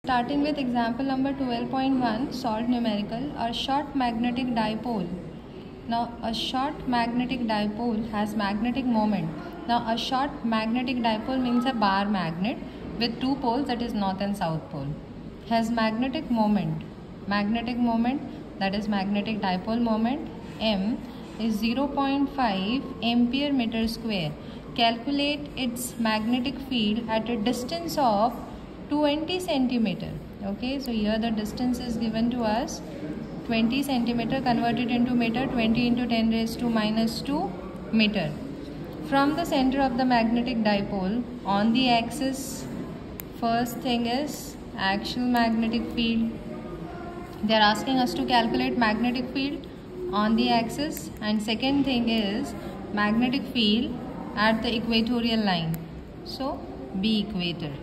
Starting with example number 12.1, solved numerical, a short magnetic dipole. Now a short magnetic dipole has magnetic moment. Now a short magnetic dipole means a bar magnet with two poles, that is north and south pole. Has magnetic moment. Magnetic moment, that is magnetic dipole moment, M is 0.5 ampere meter square. Calculate its magnetic field at a distance of 20 centimeter. Okay, so here the distance is given to us 20 centimeter, converted into meter, 20 into 10 raised to minus 2 meter. From the center of the magnetic dipole on the axis, first thing is axial magnetic field. They are asking us to calculate magnetic field on the axis, and second thing is magnetic field at the equatorial line. So B equator.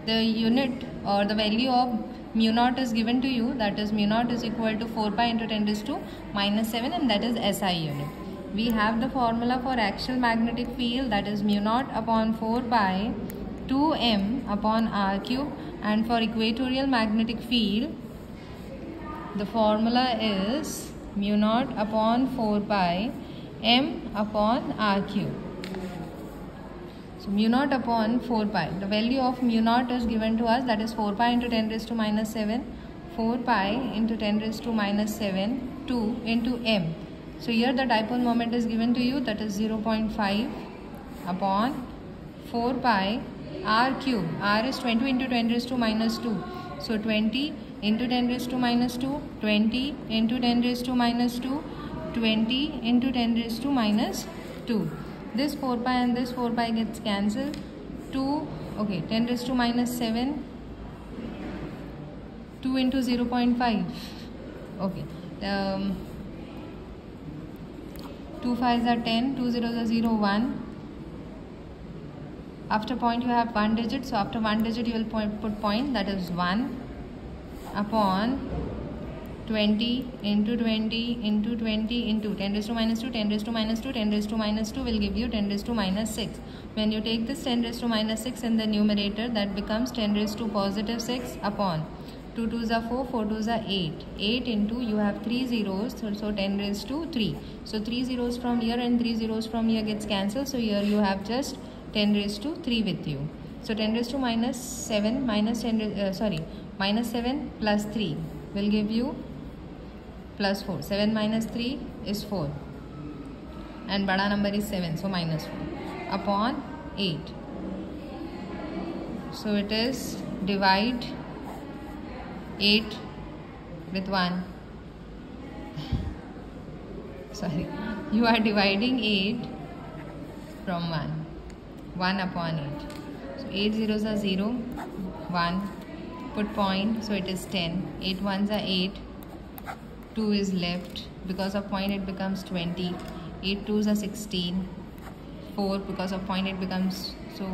The unit or the value of mu naught is given to you, that is mu naught is equal to 4 pi into 10 raised to minus 7, and that is SI unit. We have the formula for axial magnetic field, that is mu naught upon 4 pi 2m upon r cube, and for equatorial magnetic field the formula is mu naught upon 4 pi m upon r cube. So mu naught upon 4 pi, the value of mu naught is given to us, that is 4 pi into 10 raised to minus 7, 4 pi into 10 raised to minus 7, 2 into m. So here the dipole moment is given to you, that is 0.5 upon 4 pi r cube. R is 20 into 10 raised to minus 2. So 20 into 10 raised to minus 2, 20 into 10 raised to minus 2, 20 into 10 raised to minus 2. This 4 pi and this 4 pi gets cancelled. 2, okay, 10 raised to minus 7, 2 into 0.5, okay, 2 5s are 10, 2 zeros are 0, 1. After point you have one digit, so after one digit you will put point, that is 1 upon 20 into 20 into 20 into 10 raised to minus 2, 10 raised to minus 2, 10 raised to minus 2 will give you 10 raised to minus 6. When you take this 10 raised to minus 6 in the numerator, that becomes 10 raised to positive 6 upon 2 2s are 4, 4 2s are 8. 8 into, you have 3 zeros, so 10 raised to 3. So 3 zeros from here and 3 zeros from here gets cancelled. So here you have just 10 raised to 3 with you. So 10 raised to minus 7 minus 7 plus 3 will give you plus 4. 7 minus 3 is 4. And bada number is 7, so minus 4 upon 8. So it is divide 8 with 1. Sorry, you are dividing 8 from 1. 1 upon 8. So 8 zeros are 0, 1. Put point, so it is 10. 8 ones are 8. 2 is left. Because of point it becomes 20. 8 2s are 16. 4, because of point it becomes, so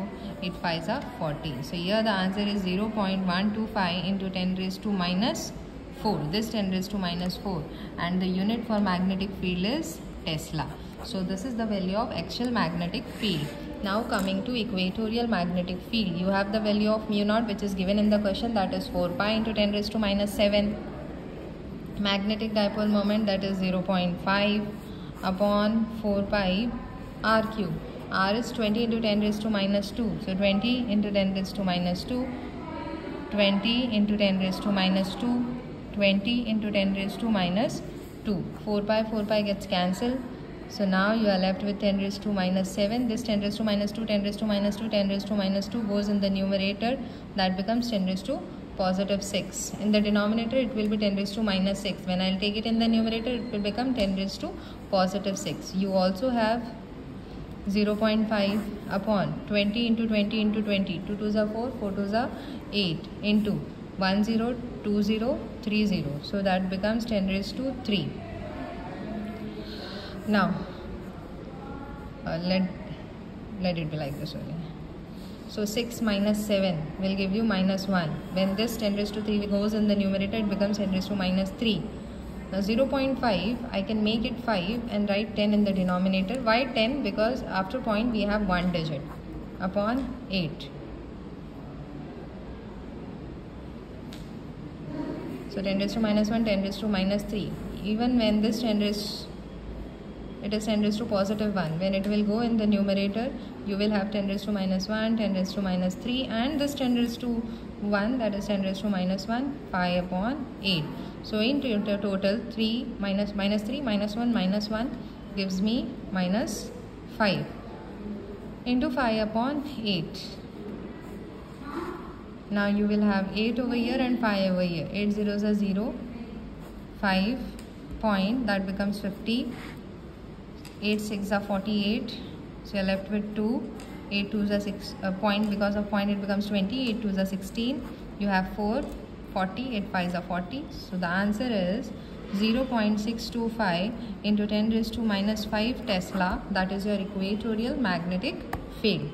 8 5s are 40. So here the answer is 0.125 into 10 raised to minus 4. This 10 raised to minus 4. And the unit for magnetic field is Tesla. So this is the value of axial magnetic field. Now coming to equatorial magnetic field, you have the value of mu naught which is given in the question, that is 4 pi into 10 raised to minus 7. Magnetic dipole moment, that is 0.5 upon 4 pi r cube. R is 20 into 10 raised to minus 2. So 20 into 10 raised to minus 2, 20 into 10 raised to minus 2, 20 into 10 raised to minus 2. 4 pi gets cancelled. So now you are left with 10 raised to minus 7. This 10 raised to minus 2, 10 raised to minus 2, 10 raised to minus 2 goes in the numerator. That becomes 10 raised to positive 6. In the denominator it will be 10 raised to minus 6. When I will take it in the numerator, it will become 10 raised to positive 6. You also have 0.5 upon 20 into 20 into 20. 2 2s are 4, 4 2s are 8 into 1 0, 2 0, 3 0. So that becomes 10 raised to 3. Now let it be like this only. So 6 minus 7 will give you minus 1. When this 10 raised to 3 goes in the numerator, it becomes 10 raised to minus 3. Now 0.5, I can make it 5 and write 10 in the denominator. Why 10? Because after point we have one digit upon 8. So 10 raised to minus 1, 10 raised to minus 3. Even when this it is 10 raised to positive 1. When it will go in the numerator, you will have 10 raised to minus 1, 10 raised to minus 3, and this 10 raised to 1, that is 10 raised to minus 1, 5 upon 8. So in total 3 minus 3 minus 1 gives me minus 5 into 5 upon 8. Now you will have 8 over here and 5 over here. 8 zeros are 0, 5 point, that becomes 50, 8 6 are 48, so you are left with 2, 8 2s are 6, point, because of point it becomes 20, 8 2s are 16, you have 4, 40, 8 5s are 40, so the answer is 0.625 into 10 raised to minus 5 Tesla, that is your equatorial magnetic field.